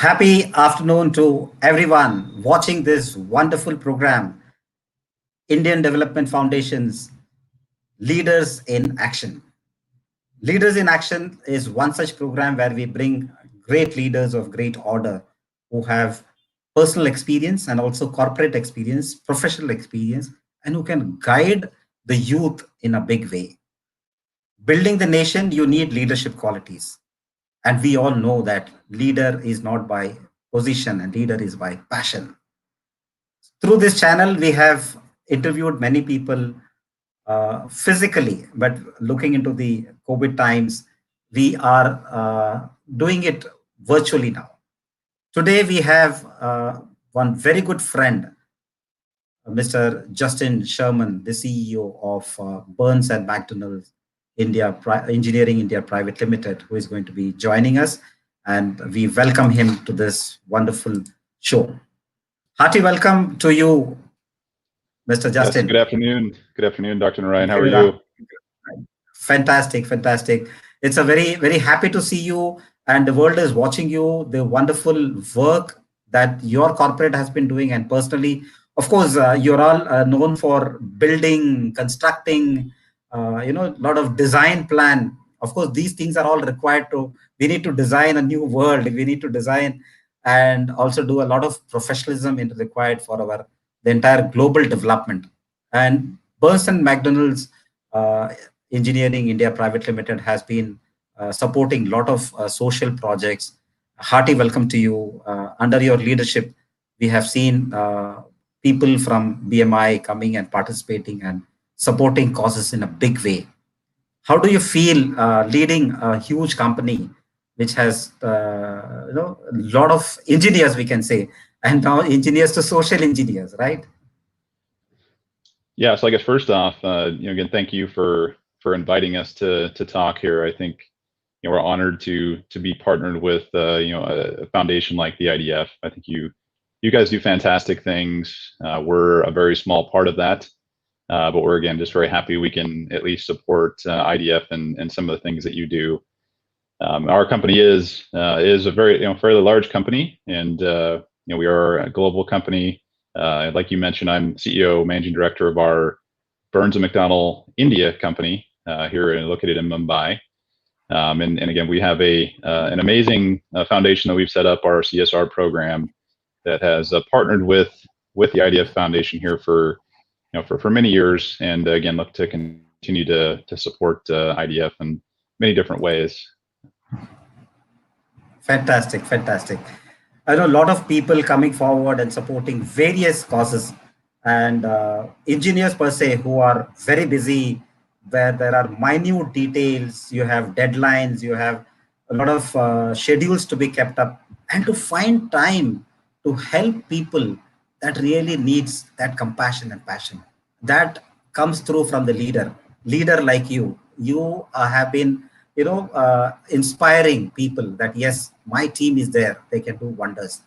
Happy afternoon to everyone watching this wonderful program, Indian Development Foundation's Leaders in Action. Leaders in Action is one such program where we bring great leaders of great order who have personal experience and also corporate experience, professional experience, and who can guide the youth in a big way. Building the nation, you need leadership qualities. And we all know that leader is not by position and leader is by passion. Through this channel, we have interviewed many people physically, but looking into the COVID times, we are doing it virtually now. Today, we have one very good friend, Mr. Justin Sherman, the CEO of Burns and McDonnell India Engineering India Private Limited, who is going to be joining us. And we welcome him to this wonderful show. Hearty welcome to you, Mr. Justin. Yes, good afternoon. Good afternoon, Dr. Narayan. How are you? Fantastic, fantastic. It's a very happy to see you, and the world is watching you, the wonderful work that your corporate has been doing. And personally, of course, you're all known for building, constructing, a lot of design plan. Of course, these things are all required we need to design a new world. We need to design and also do a lot of professionalism required for the entire global development. And Burns and McDonnell's Engineering India Private Limited has been supporting a lot of social projects. Hearty welcome to you. Under your leadership, we have seen people from BMI coming and participating and supporting causes in a big way. How do you feel leading a huge company which has a lot of engineers, we can say, and now engineers to social engineers, right? Yeah, so I guess first off, again, thank you for inviting us to talk here. I think we're honored to be partnered with a foundation like the IDF. I think you guys do fantastic things. We're a very small part of that, but we're again just very happy we can at least support IDF and some of the things that you do. Our company is a very fairly large company, and we are a global company. Like you mentioned, I'm CEO, managing director of our Burns and McDonnell India company here located in Mumbai. And again, we have an amazing foundation that we've set up, our CSR program, that has partnered with the IDF Foundation here for many years, and again look to continue to support IDF in many different ways. Fantastic, fantastic. I know a lot of people coming forward and supporting various causes, and engineers per se who are very busy, where there are minute details, you have deadlines, you have a lot of schedules to be kept up, and to find time to help people that really needs that compassion and passion. That comes through from the leader like you. You have been inspiring people that yes, my team is there, they can do wonders.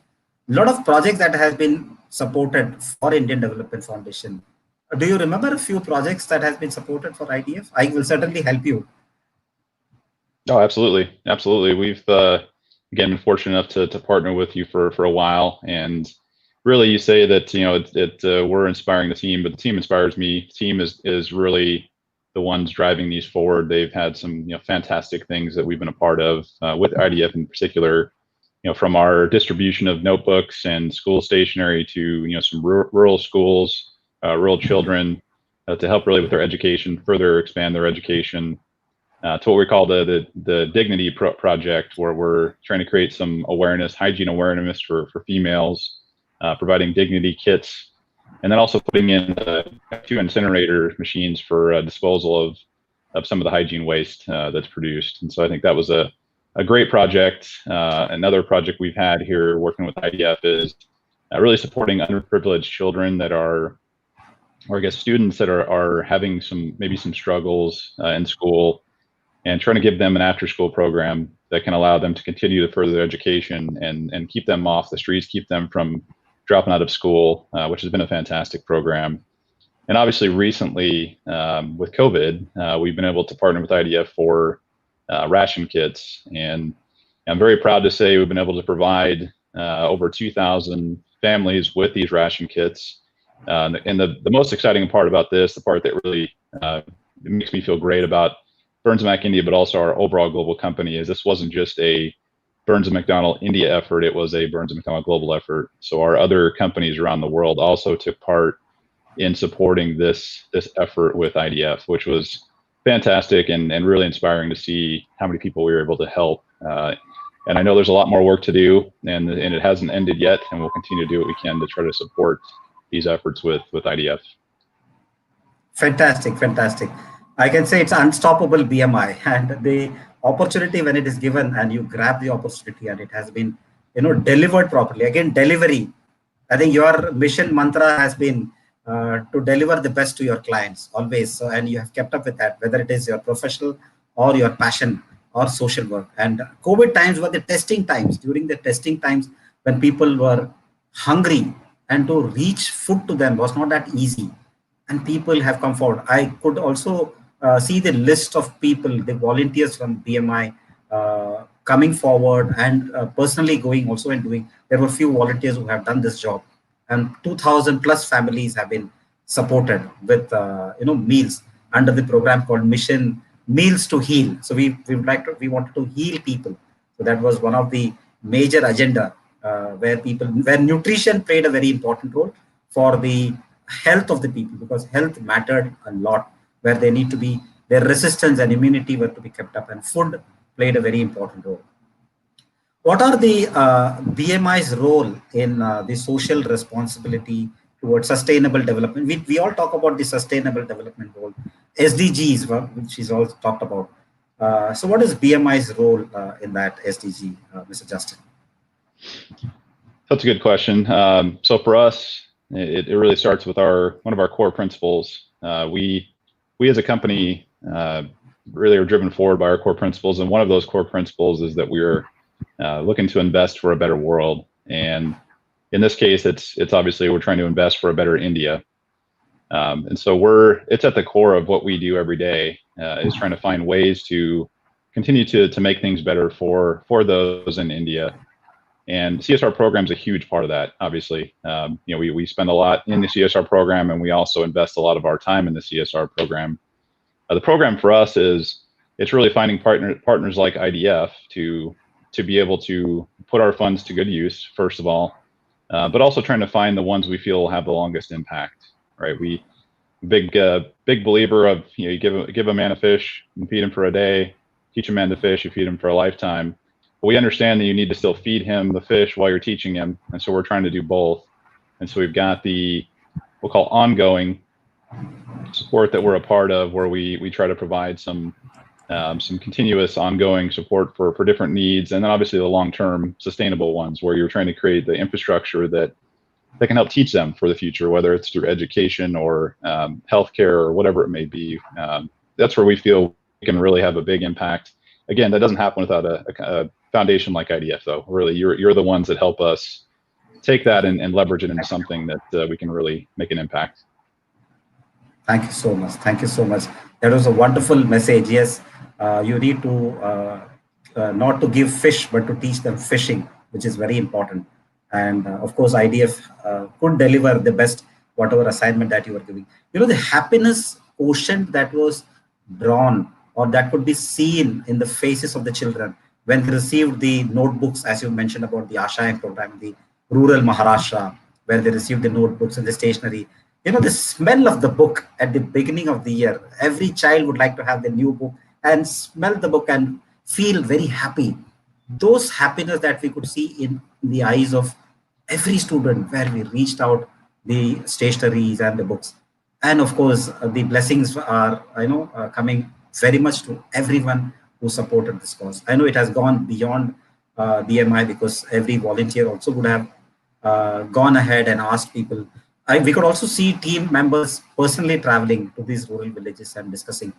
A lot of projects that has been supported for Indian Development Foundation. Do you remember a few projects that has been supported for IDF? I will certainly help you. Oh, absolutely. We've again been fortunate enough to partner with you for a while, and really you say that we're inspiring the team, but the team inspires me. The team is really the ones driving these forward. They've had some fantastic things that we've been a part of with IDF in particular. From our distribution of notebooks and school stationery to some rural schools, rural children, to help really with their education, further expand their education, to what we call the Dignity Project, where we're trying to create some awareness, hygiene awareness for females, providing dignity kits, and then also putting in 2 incinerator machines for disposal of some of the hygiene waste that's produced. And so I think that was a great project. Another project we've had here working with IDF is really supporting underprivileged children that are, or I guess students that are having maybe some struggles in school, and trying to give them an after-school program that can allow them to continue to further their education and keep them off the streets, keep them from dropping out of school, which has been a fantastic program. And obviously recently with COVID, we've been able to partner with IDF for ration kits. And I'm very proud to say we've been able to provide over 2,000 families with these ration kits. And the most exciting part about this, the part that really makes me feel great about Burns & Mac India, but also our overall global company, is this wasn't just a Burns & McDonnell India effort, it was a Burns & McDonnell global effort. So our other companies around the world also took part in supporting this effort with IDF, which was fantastic and really inspiring to see how many people we were able to help. And I know there's a lot more work to do, and it hasn't ended yet, and we'll continue to do what we can to try to support these efforts with IDF. Fantastic, fantastic. I can say it's unstoppable BMI, and the opportunity when it is given and you grab the opportunity and it has been, delivered properly. Again, delivery. I think your mission mantra has been to deliver the best to your clients always. So, and you have kept up with that, whether it is your professional or your passion or social work. And COVID times were the testing times. During the testing times, when people were hungry, and to reach food to them was not that easy, and people have come forward. I could also see the list of people, the volunteers from BMI coming forward and personally going also and doing. There were few volunteers who have done this job, and 2,000 plus families have been supported with meals under the program called Mission Meals to Heal. So we wanted to heal people. So that was one of the major agenda where nutrition played a very important role for the health of the people, because health mattered a lot, where they need to be, their resistance and immunity were to be kept up, and food played a very important role. What are the BMI's role in the social responsibility towards sustainable development? We all talk about the sustainable development goal, SDGs, which is all talked about. So what is BMI's role in that SDG, Mr. Justin? That's a good question. So for us, it really starts with one of our core principles. We as a company really are driven forward by our core principles, and one of those core principles is that we're looking to invest for a better world. And in this case, it's obviously we're trying to invest for a better India. And so it's at the core of what we do every day, is trying to find ways to continue to make things better for those in India. And CSR program is a huge part of that. Obviously, we spend a lot in the CSR program, and we also invest a lot of our time in the CSR program. The program for us it's really finding partners like IDF to be able to put our funds to good use, first of all, but also trying to find the ones we feel have the longest impact. Right? We big believer of you give a man a fish and feed him for a day, teach a man to fish, you feed him for a lifetime. We understand that you need to still feed him the fish while you're teaching him, and so we're trying to do both. And so we've got we'll call ongoing support that we're a part of, where we try to provide some continuous ongoing support for different needs, and then obviously the long-term sustainable ones, where you're trying to create the infrastructure that can help teach them for the future, whether it's through education or healthcare or whatever it may be. That's where we feel we can really have a big impact. Again, that doesn't happen without a foundation like IDF, though. Really, you're the ones that help us take that and leverage it into something that we can really make an impact. Thank you so much. Thank you so much. That was a wonderful message. Yes, you need to not to give fish, but to teach them fishing, which is very important. And of course, IDF could deliver the best whatever assignment that you were giving. The happiness quotient that was drawn, or that could be seen in the faces of the children when they received the notebooks, as you mentioned about the Ashayam program, the rural Maharashtra, where they received the notebooks and the stationery. The smell of the book at the beginning of the year, every child would like to have the new book and smell the book and feel very happy. Those happiness that we could see in the eyes of every student, where we reached out the stationaries and the books. And of course, the blessings are, coming very much to everyone who supported this cause. I know it has gone beyond BMI, because every volunteer also would have gone ahead and asked people. We could also see team members personally traveling to these rural villages and discussing.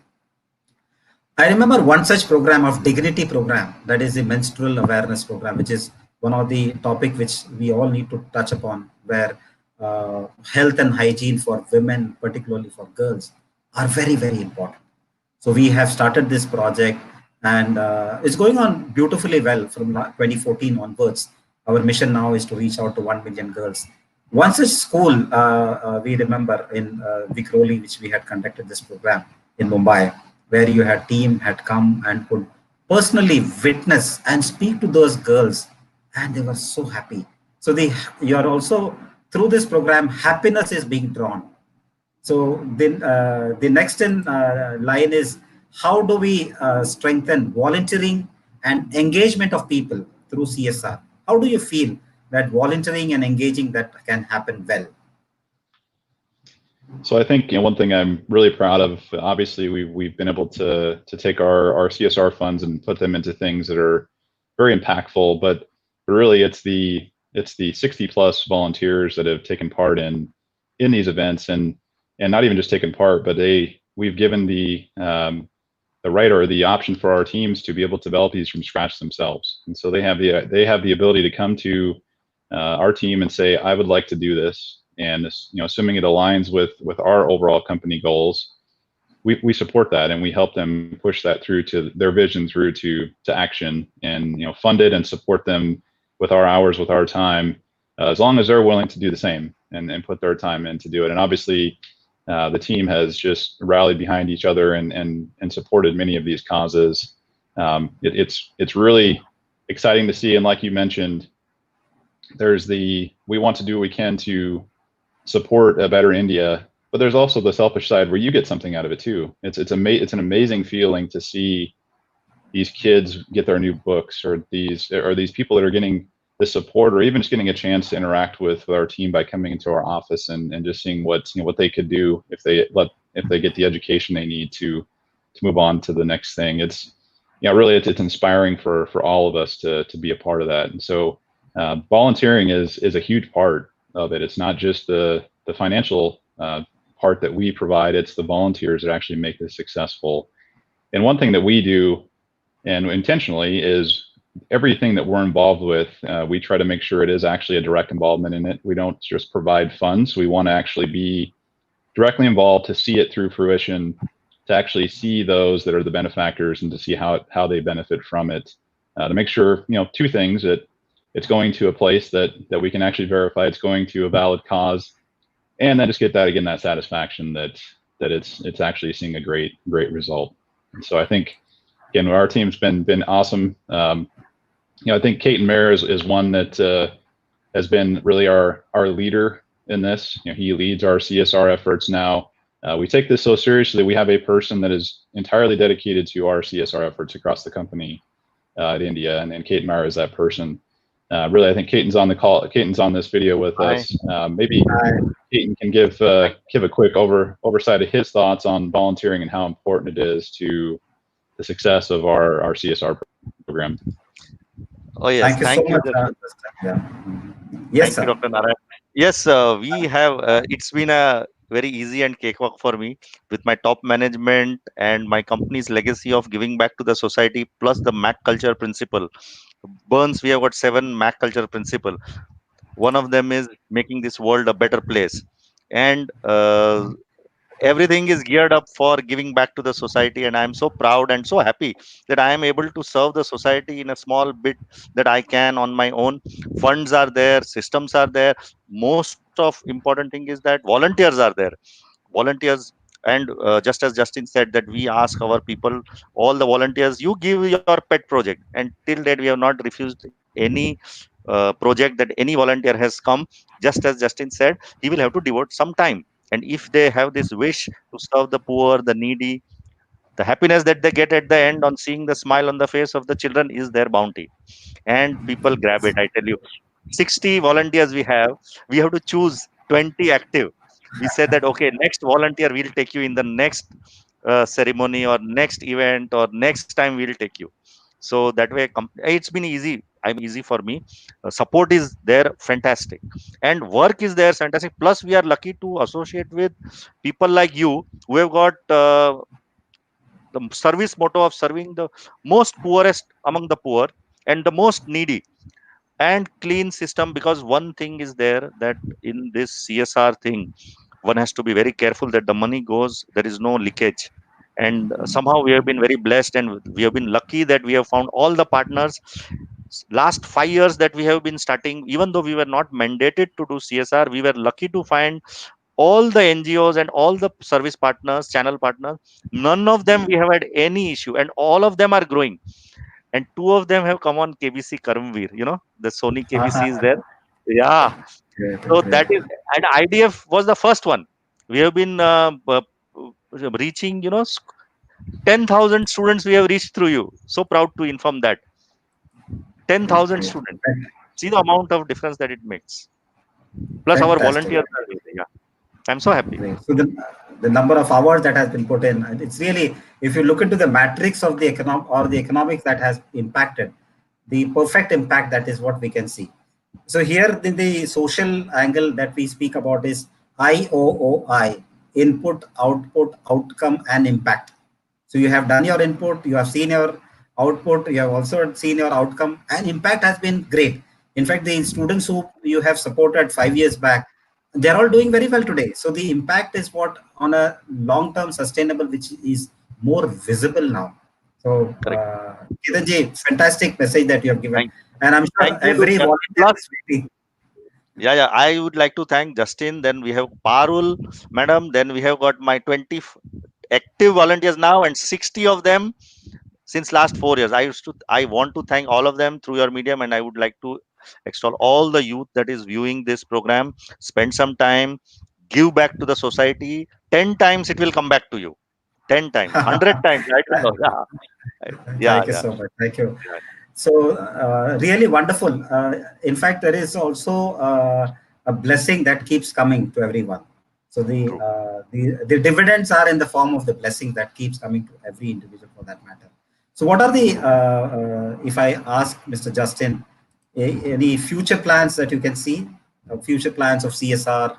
I remember one such program of Dignity program, that is the menstrual awareness program, which is one of the topic which we all need to touch upon, where health and hygiene for women, particularly for girls, are very, very important. So we have started this project, and it's going on beautifully well from 2014 onwards. Our mission now is to reach out to 1 million girls. One such school, we remember in Vikhroli, which we had conducted this program in Mumbai, where you had team had come and could personally witness and speak to those girls, and they were so happy. So you are also through this program, happiness is being drawn. So then the next in line is how do we strengthen volunteering and engagement of people through CSR? How do you feel that volunteering and engaging that can happen well? So I think one thing I'm really proud of. Obviously, we've been able to take our CSR funds and put them into things that are very impactful. But really, it's the 60 plus volunteers that have taken part in these events, and not even just taken part, but we've given the right or the option for our teams to be able to develop these from scratch themselves. And so they have the ability to come to our team and say, I would like to do this. And assuming it aligns with our overall company goals, we support that and we help them push that through to their vision through to action, and fund it and support them with our hours, with our time, as long as they're willing to do the same and put their time in to do it. And obviously, the team has just rallied behind each other and supported many of these causes. It's really exciting to see, and like you mentioned, we want to do what we can to support a better India, but there's also the selfish side where you get something out of it too. It's an amazing feeling to see these kids get their new books, or these people that are getting the support, or even just getting a chance to interact with our team by coming into our office and just seeing what they could do if they get the education they need to move on to the next thing. Really it's inspiring for all of us to be a part of that. And so volunteering is a huge part of it. It's not just the financial part that we provide, it's the volunteers that actually make this successful. And one thing that we do, and intentionally, is everything that we're involved with, we try to make sure it is actually a direct involvement in it. We don't just provide funds. We want to actually be directly involved to see it through fruition, to actually see those that are the benefactors and to see how they benefit from it, to make sure, two things: that it's going to a place that we can actually verify it's going to a valid cause, and then just get that satisfaction that it's actually seeing a great result. And so I think, again, our team's been awesome. I think Kate and Mayor is one that has been really our leader in this. He leads our CSR efforts now. We take this so seriously. We have a person that is entirely dedicated to our CSR efforts across the company at India, and Kate Meyer is that person. Really, I think Katen's on the call. Katen's on this video with Hi. us. Maybe Katen can give a quick oversight of his thoughts on volunteering and how important it is to the success of our CSR program. Oh yes, Thank you so thank you. much. Yeah. Yes, Thank you, sir. Dr. Narayan. Yes, we have. It's been a very easy and cakewalk for me with my top management and my company's legacy of giving back to the society, plus the MAC culture principle. Burns, we have got 7 MAC culture principle. One of them is making this world a better place, and everything is geared up for giving back to the society. And I am so proud and so happy that I am able to serve the society in a small bit that I can on my own. Funds are there, systems are there. Most of important thing is that volunteers are there. Volunteers. And just as Justin said, that we ask our people, all the volunteers, you give your pet project, and till date we have not refused any project that any volunteer has come. Just as Justin said, he will have to devote some time, and if they have this wish to serve the poor, the needy, the happiness that they get at the end on seeing the smile on the face of the children is their bounty. And people grab it, I tell you. 60 volunteers we have to choose 20 active. We said that, okay, next volunteer we'll take you in the next ceremony or next event, or next time we'll take you. So that way it's been easy. I'm easy for me. Support is there, fantastic, and work is there, fantastic. Plus we are lucky to associate with people like you, who have got the service motto of serving the most poorest among the poor and the most needy, and clean system. Because one thing is there, that in this CSR thing, one has to be very careful that the money goes, there is no leakage. And somehow we have been very blessed, and we have been lucky that we have found all the partners. last 5 years that we have been starting, even though we were not mandated to do CSR, we were lucky to find all the NGOs and all the service partners, channel partners. None of them we have had any issue, and all of them are growing. And two of them have come on KBC Karamveer. The Sony KBC is there. Yeah. Great, So great. that is, and IDF was the first one. We have been reaching, 10,000 students we have reached through you. So proud to inform that. 10,000 Great. students. See the amount of difference that it makes. Plus our Fantastic. volunteers are there. Yeah. I'm so happy. Great. So the number of hours that has been put in, it's really, if you look into the matrix of the economics that has impacted, the perfect impact, that is what we can see. So here the social angle that we speak about is IOOI, input, output, outcome, and impact. So you have done your input, you have seen your output, you have also seen your outcome, and impact has been great. In fact, the students who you have supported 5 years back, they're all doing very well today. So the impact is what on a long-term sustainable, which is more visible now. So, Correct. Kiranji, fantastic message that you have given, Thank, and I'm thank sure you to every Justin. volunteer Plus, is waiting. yeah. I would like to thank Justin. Then we have Parul, madam. Then we have got my 20 active volunteers now, and 60 of them since last 4 years. I want to thank all of them through your medium, and I would like to extol all the youth that is viewing this program. Spend some time, give back to the society. 10 times it will come back to you. 10 times, 100 times. I don't know. Yeah, yeah, Thank you yeah. so much. Thank you. Yeah. So really wonderful. In fact, there is also a blessing that keeps coming to everyone. So True. the dividends are in the form of the blessing that keeps coming to every individual for that matter. So what are the if I ask Mr. Justin, any future plans that you can see, future plans of CSR?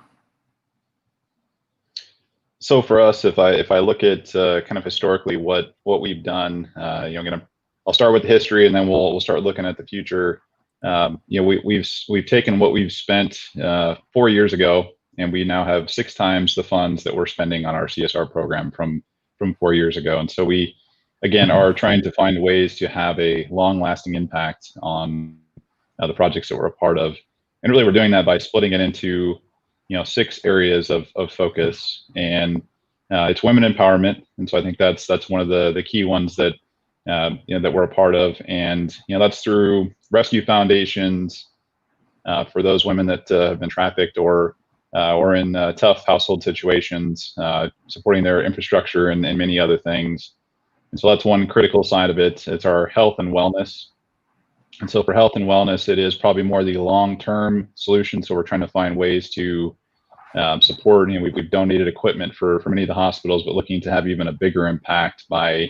So for us, if I look at kind of historically what we've done, I'll start with the history and then we'll start looking at the future. We've taken what we've spent 4 years ago, and we now have 6 times the funds that we're spending on our CSR program from 4 years ago. And so we again are trying to find ways to have a long-lasting impact on the projects that we're a part of, and really we're doing that by splitting it into 6 areas of focus, and it's women empowerment. And so I think that's one of the key ones that that we're a part of, and that's through rescue foundations for those women that have been trafficked or in tough household situations, supporting their infrastructure and many other things. And so that's one critical side of it. It's our health and wellness. And so for health and wellness, it is probably more the long-term solution. So we're trying to find ways to support. We've donated equipment for many of the hospitals, but looking to have even a bigger impact by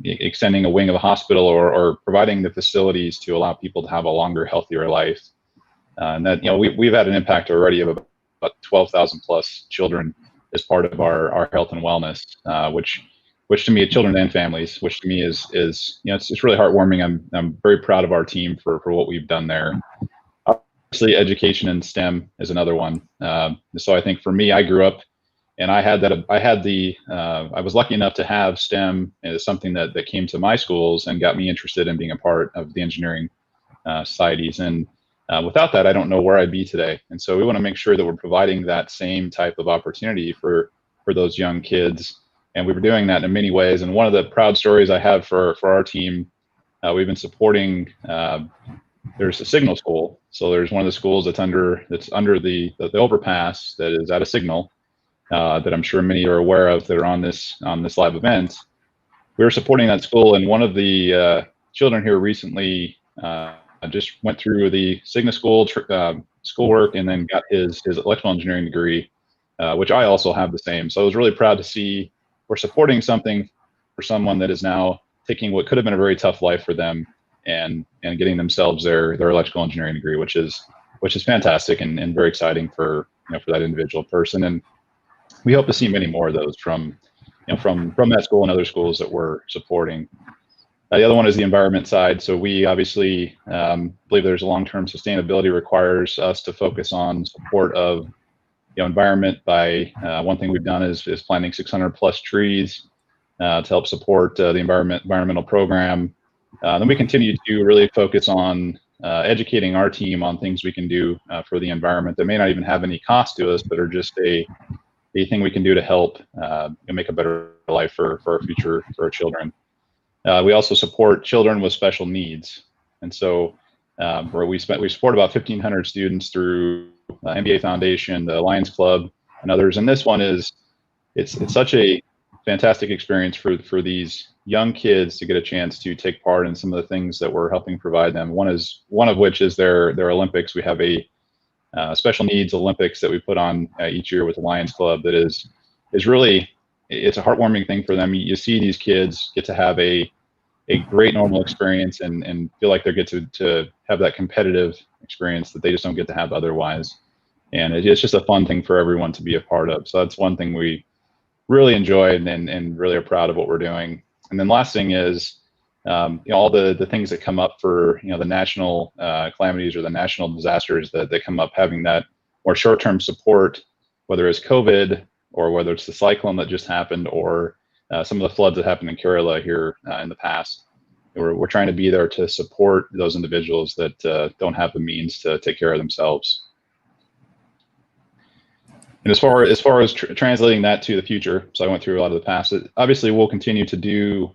extending a wing of a hospital or providing the facilities to allow people to have a longer, healthier life. And that we've had an impact already of about 12,000 plus children as part of our health and wellness, which to me, children and families, which to me is it's really heartwarming. I'm very proud of our team for what we've done there. Obviously, education and STEM is another one. So I think for me, I grew up and I was lucky enough to have STEM as something that came to my schools and got me interested in being a part of the engineering societies. And without that, I don't know where I'd be today. And so we want to make sure that we're providing that same type of opportunity for those young kids. And we were doing that in many ways. And one of the proud stories I have for our team, we've been supporting. There's a signal school. So there's one of the schools that's under the overpass that is at a signal that I'm sure many are aware of that are on this live event. We were supporting that school, and one of the children here recently just went through the Signa School schoolwork and then got his electrical engineering degree, which I also have the same. So I was really proud to see we're supporting something for someone that is now taking what could have been a very tough life for them and getting themselves their electrical engineering degree, which is fantastic and very exciting for for that individual person. And we hope to see many more of those from that school and other schools that we're supporting. The other one is the environment side. So we obviously believe there's long-term sustainability requires us to focus on support of environment by one thing we've done is planting 600 plus trees to help support the environmental program. Then we continue to really focus on educating our team on things we can do for the environment that may not even have any cost to us, but are just a thing we can do to help make a better life for our future, for our children. We also support children with special needs, and so where we support about 1,500 students through MBA Foundation, the Lions Club, and others. And this one is it's such a fantastic experience for these young kids to get a chance to take part in some of the things that we're helping provide them. One of which is their Olympics. We have a special needs Olympics that we put on each year with the Lions Club. That is really, it's a heartwarming thing for them. You see these kids get to have a great normal experience and feel like they get to have that competitive experience that they just don't get to have otherwise. And it's just a fun thing for everyone to be a part of. So that's one thing we really enjoy and really are proud of what we're doing. And then last thing is all the things that come up for the national calamities or the national disasters that come up, having that more short-term support, whether it's COVID or whether it's the cyclone that just happened or some of the floods that happened in Kerala here in the past. We're trying to be there to support those individuals that don't have the means to take care of themselves. And as far as translating that to the future, so I went through a lot of the past. Obviously, we'll continue to do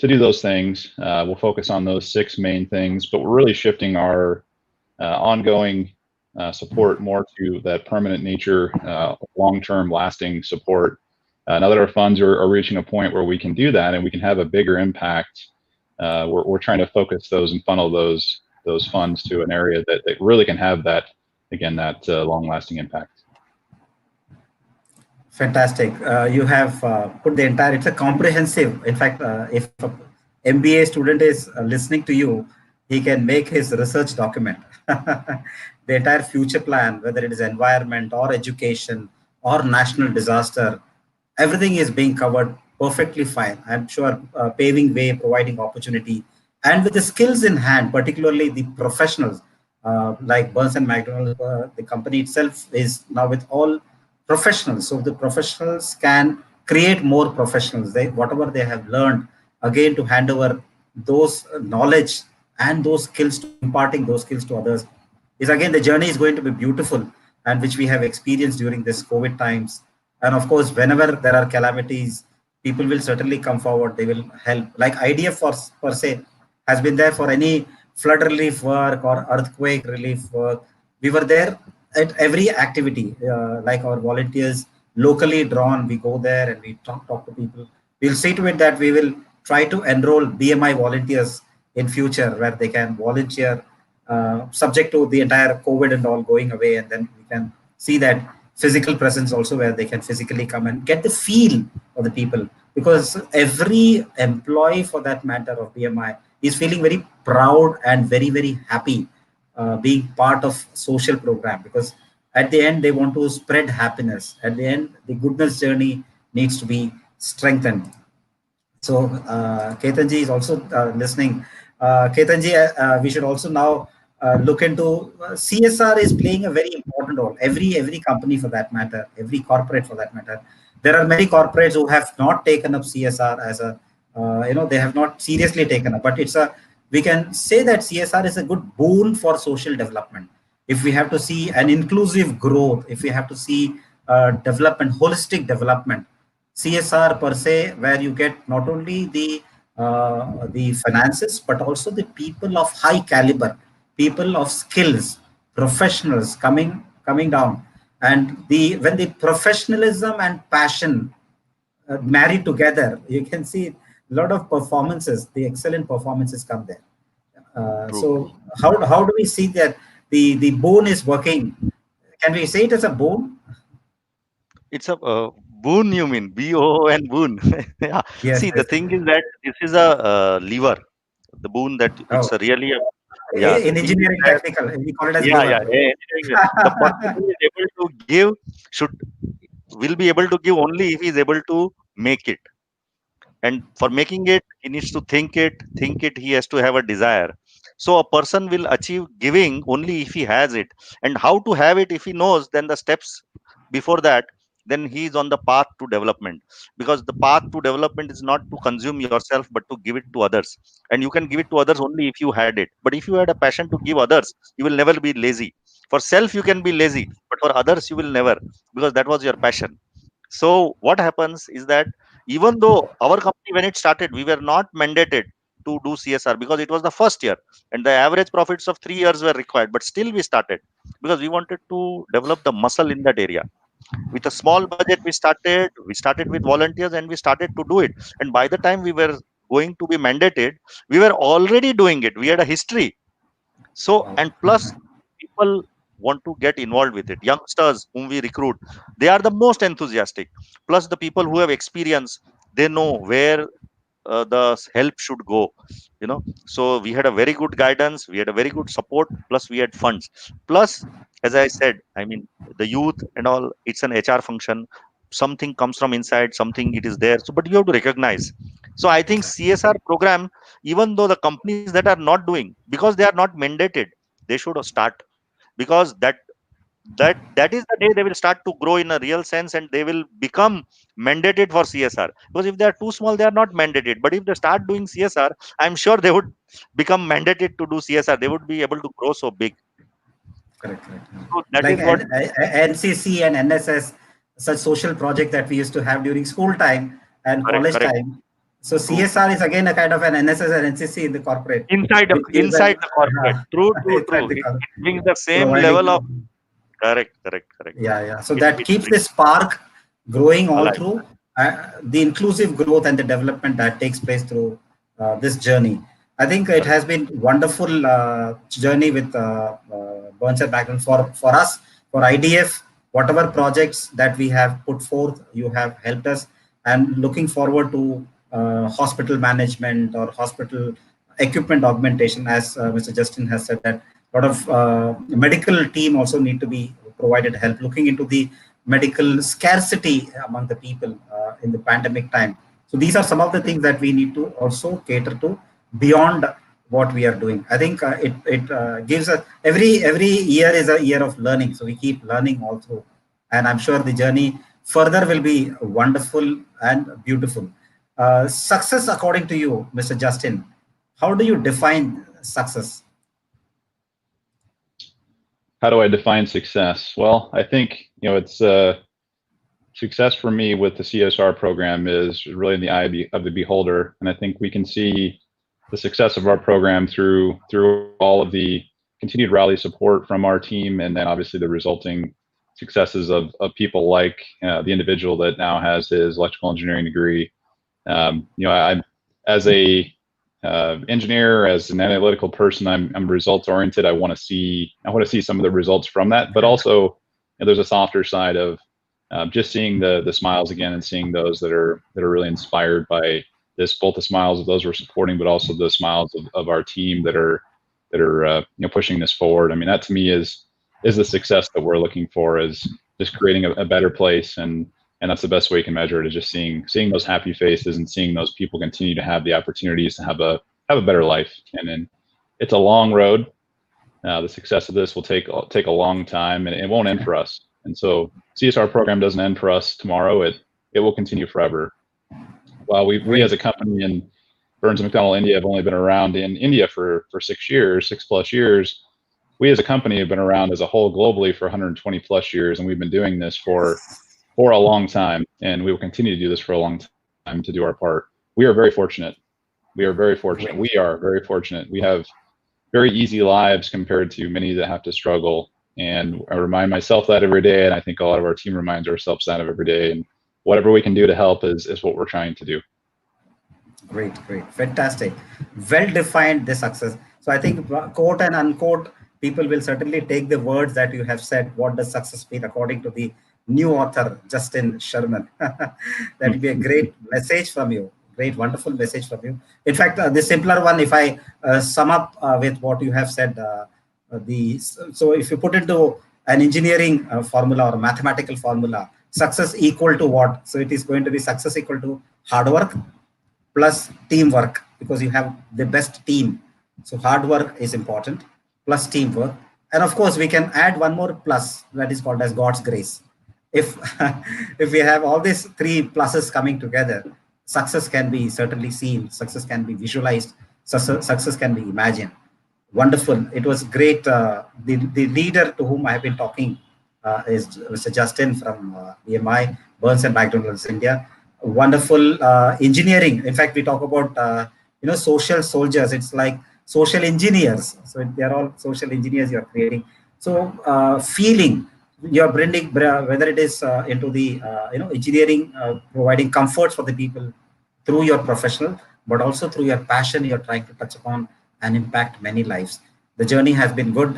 those things. We'll focus on those 6 main things, but we're really shifting our ongoing support more to that permanent nature, long-term, lasting support. Now that our funds are reaching a point where we can do that and we can have a bigger impact, we're trying to focus those and funnel those funds to an area that really can have that, again, that long-lasting impact. Fantastic. You have put the entire, it's a comprehensive, in fact, if a MBA student is listening to you, he can make his research document. The entire future plan, whether it is environment or education or national disaster, everything is being covered perfectly fine. I'm sure paving way, providing opportunity, and with the skills in hand, particularly the professionals like Burns and McDonnell, the company itself is now with all professionals. So the professionals can create more professionals. Whatever they have learned, again, to hand over those knowledge and those skills, to imparting those skills to others, is again, the journey is going to be beautiful, and which we have experienced during this COVID times. And of course, whenever there are calamities, people will certainly come forward. They will help. Like IDF per se has been there for any flood relief work or earthquake relief work. We were there at every activity, like our volunteers locally drawn. We go there and we talk to people. We'll see to it that we will try to enroll BMI volunteers in future, where they can volunteer, subject to the entire COVID and all going away, and then we can see that physical presence also, where they can physically come and get the feel of the people, because every employee, for that matter, of BMI is feeling very proud and very, very happy being part of social program, because at the end they want to spread happiness. At the end, the goodness journey needs to be strengthened. So Ketanji is also listening. Ketanji, we should also now look into CSR is playing a very important role. Every company, for that matter, every corporate for that matter. There are many corporates who have not taken up CSR as a they have not seriously taken up. But we can say that CSR is a good boon for social development. If we have to see an inclusive growth, if we have to see development, holistic development, CSR per se, where you get not only the finances, but also the people of high caliber, people of skills, professionals coming down, and when the professionalism and passion married together, you can see a lot of performances, the excellent performances come there. True. So how do we see that the bone is working? Can we say it as a bone? It's a boon, you mean BOON boon? Yeah. Yes, See, the yes. thing is that this is a lever. The boon that it's Oh, a really a, yeah. The in thing is engineering that technical, we call it as yeah, yeah. lever. The person who is able to give should will be able to give only if he is able to make it. And for making it, he needs to think it. He has to have a desire. So a person will achieve giving only if he has it. And how to have it, if he knows, then the steps before that then he is on the path to development. Because the path to development is not to consume yourself, but to give it to others. And you can give it to others only if you had it. But if you had a passion to give others, you will never be lazy. For self, you can be lazy, but for others, you will never, because that was your passion. So what happens is that even though our company, when it started, we were not mandated to do CSR because it was the first year and the average profits of 3 years were required, but still we started because we wanted to develop the muscle in that area. With a small budget, we started with volunteers and we started to do it. And by the time we were going to be mandated, we were already doing it. We had a history. So, Wow. and plus, people want to get involved with it. Youngsters whom we recruit, they are the most enthusiastic. Plus, the people who have experience, they know where help should go. So we had a very good guidance, we had a very good support, plus we had funds. Plus, as I said, I mean, the youth and all, it's an HR function. Something comes from inside, something it is there. So, but you have to recognize. So I think Exactly. CSR program, even though the companies that are not doing, because they are not mandated, they should start. Because that is the day they will start to grow in a real sense and they will become mandated for CSR. Because if they are too small, they are not mandated. But if they start doing CSR, I'm sure they would become mandated to do CSR. They would be able to grow so big. Correct, correct. So that Like is what. NCC and NSS, such social project that we used to have during school time and Correct, college correct. time. So True. CSR is again a kind of an NSS and NCC in the corporate, Inside which is inside the corporate. True, true, inside true. the It corporate, brings the same level of. providing. Correct, correct, correct. Yeah, yeah. So It that it keeps brings the spark growing all alive. through the inclusive growth and the development that takes place through this journey. I think it Correct. has been wonderful journey with Burnside background for us, for IDF. Whatever projects that we have put forth, you have helped us, and looking forward to hospital management or hospital equipment augmentation, as Mr. Justin has said that a lot of medical team also need to be provided help looking into the medical scarcity among the people in the pandemic time. So these are some of the things that we need to also cater to beyond what we are doing. I think it gives us every year is a year of learning, so we keep learning all through, and I'm sure the journey further will be wonderful and beautiful. Success, according to you, Mr. Justin, how do you define success? How do I define success? Well, I think it's success for me with the CSR program is really in the eye of the beholder, and I think we can see the success of our program through all of the continued rally support from our team, and then obviously the resulting successes of people like the individual that now has his electrical engineering degree. I as a engineer, as an analytical person, I'm results oriented. I want to see some of the results from that, but also there's a softer side of just seeing the smiles again and seeing those that are really inspired by this, both the smiles of those we're supporting, but also the smiles of our team that are pushing this forward. I mean, that to me is the success that we're looking for, is just creating a better place, and that's the best way you can measure it, is just seeing those happy faces and seeing those people continue to have the opportunities to have a better life. And then it's a long road. The success of this will take a long time, and it won't end for us. And so CSR program doesn't end for us tomorrow. It will continue forever. While we Great. as a company in Burns and McDonnell India have only been around in India for 6 years, 6+ years, we as a company have been around as a whole globally for 120 plus years, and we've been doing this for a long time, and we will continue to do this for a long time to do our part. We are very fortunate. We are very fortunate. Great. We are very fortunate. We have very easy lives compared to many that have to struggle. And I remind myself that every day, and I think a lot of our team reminds ourselves that every day. And whatever we can do to help is what we're trying to do. Great, great, fantastic. Well defined the success. So I think quote and unquote, people will certainly take the words that you have said. What does success mean according to the new author, Justin Sherman? That will be a great message from you. Great, wonderful message from you. In fact, the simpler one, if I sum up with what you have said, so if you put into an engineering formula or mathematical formula, success equal to what? So it is going to be success equal to hard work plus teamwork, because you have the best team. So hard work is important, plus teamwork. And of course, we can add one more plus, that is called as God's grace. If if we have all these three pluses coming together, success can be certainly seen, success can be visualized, success can be imagined. Wonderful. It was great. The leader to whom I have been talking is Mr. Justin from BMI, Burns and McDonald's India. Wonderful engineering. In fact, we talk about social soldiers. It's like social engineers. So they are all social engineers you are creating. So feeling you are bringing, whether it is into the engineering, providing comforts for the people through your professional, but also through your passion, you're trying to touch upon and impact many lives. The journey has been good,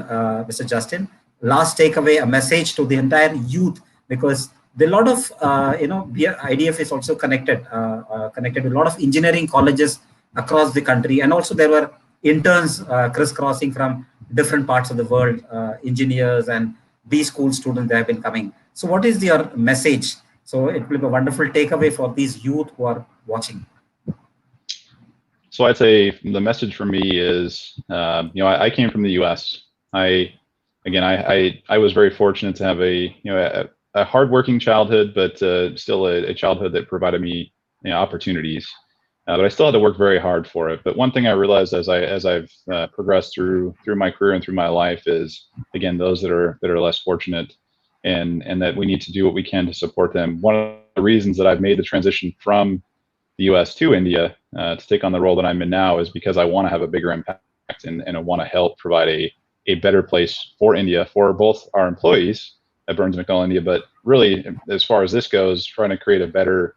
Mr. Justin. Last takeaway, a message to the entire youth, because the lot of IDF is also connected with a lot of engineering colleges across the country, and also there were interns crisscrossing from different parts of the world, engineers and B school students that have been coming. So, what is your message? So, it will be a wonderful takeaway for these youth who are watching. So I'd say the message for me is, I came from the U.S. I was very fortunate to have a hardworking childhood, but still a childhood that provided me opportunities. But I still had to work very hard for it. But one thing I realized as I've progressed through my career and through my life is, again, those that are less fortunate, and that we need to do what we can to support them. One of the reasons that I've made the transition from the U.S. to India to take on the role that I'm in now is because I want to have a bigger impact, and I want to help provide a better place for India, for both our employees at Burns McDonnell India, but really, as far as this goes, trying to create a better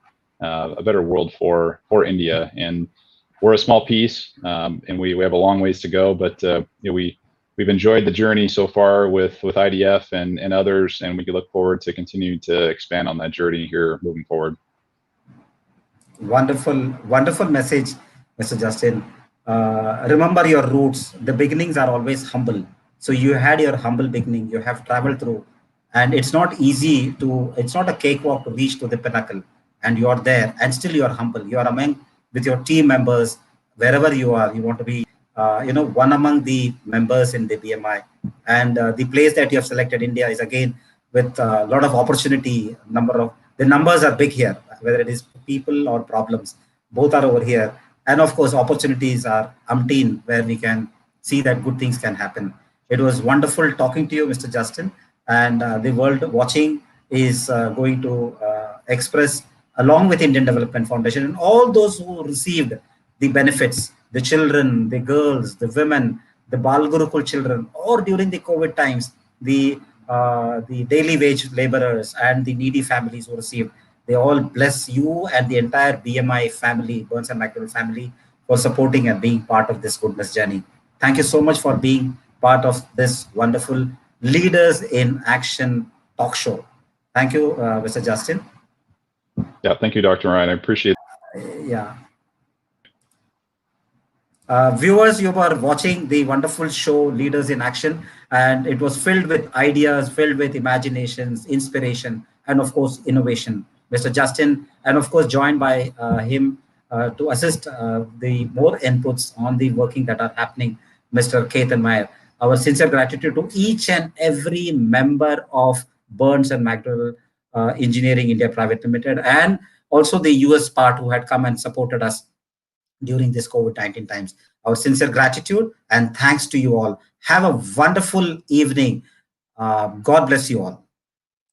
world for India. And we're a small piece, and we have a long ways to go, but we've enjoyed the journey so far with IDF and others, and we can look forward to continuing to expand on that journey here moving forward. Wonderful, wonderful message, Mr. Justin. Remember your roots. The beginnings are always humble. So you had your humble beginning. You have traveled through, and it's not easy to. It's not a cakewalk to reach to the pinnacle. And you are there, and still you are humble. You are among with your team members wherever you are. You want to be, one among the members in the BMI. And the place that you have selected, India, is again with a lot of opportunity. The numbers are big here, whether it is people or problems, both are over here. And of course, opportunities are umpteen where we can see that good things can happen. It was wonderful talking to you, Mr. Justin, and the world watching is going to express, along with Indian Development Foundation and all those who received the benefits, the children, the girls, the women, the Bal Gurukul children, or during the COVID times, the daily wage laborers and the needy families who received. They all bless you and the entire BMI family, Burns and McDonnell family, for supporting and being part of this goodness journey. Thank you so much for being part of this wonderful Leaders in Action talk show. Thank you, Mr. Justin. Yeah, thank you, Dr. Ryan. I appreciate it. Yeah. Viewers, you were watching the wonderful show Leaders in Action, and it was filled with ideas, filled with imaginations, inspiration, and of course, innovation. Mr. Justin, and of course, joined by him to assist the more inputs on the working that are happening, Mr. Ketan Meyer. Our sincere gratitude to each and every member of Burns and McDonnell Engineering India Private Limited, and also the US part who had come and supported us during this COVID-19 times. Our sincere gratitude and thanks to you all. Have a wonderful evening. God bless you all.